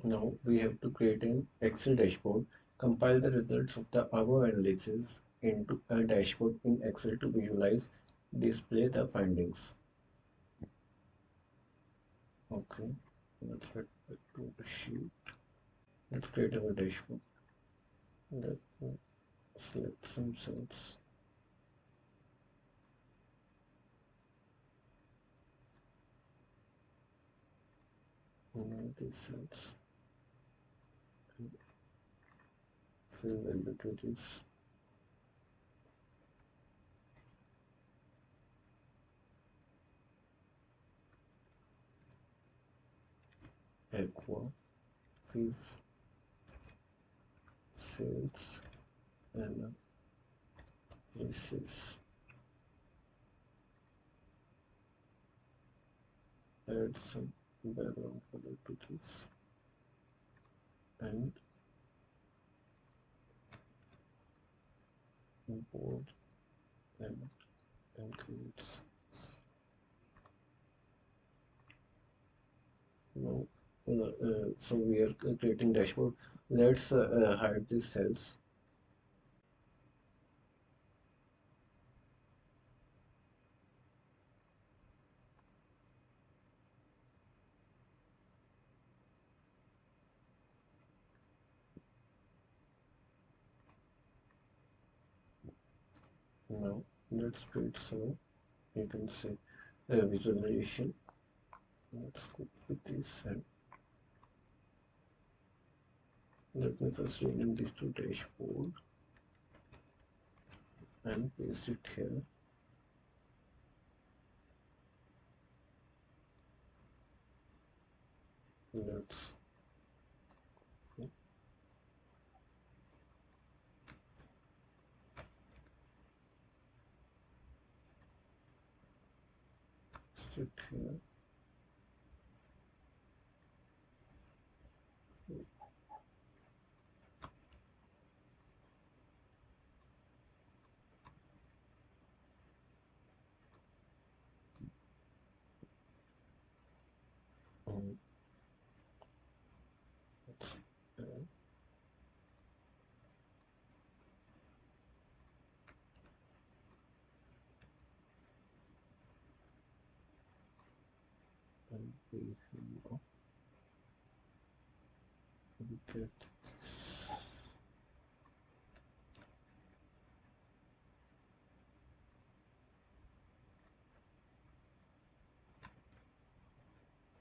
Now we have to create an Excel dashboard, compile the results of the above analysis into a dashboard in Excel to visualize, display the findings. Okay, let's get back to the sheet. Let's create our dashboard. Let me select some cells. These cells. Fill value to this. Aqua, fish, sales, and places. Add some background color to this and import and includes. Now, so we are creating dashboard. Let's hide these cells. Now let's create some, you can say, visualization. Let's go with this and let me first rename this to dashboard and paste it here. Let's paste it here. Um, let's and we get this.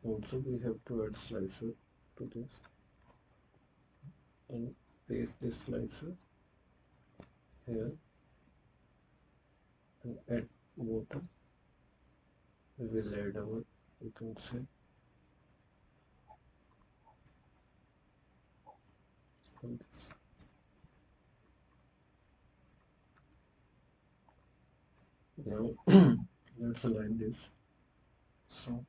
Also, we have to add slicer to this and paste this slicer here and at bottom we will add our, you can say, this. Now let's align this. So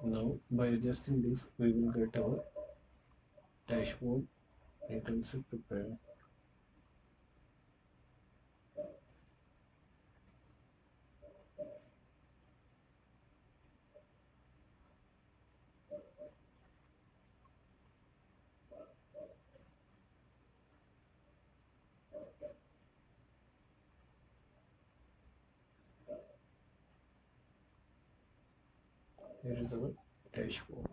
now by adjusting this we will get our dashboard, you can say, prepared. Here is our dashboard.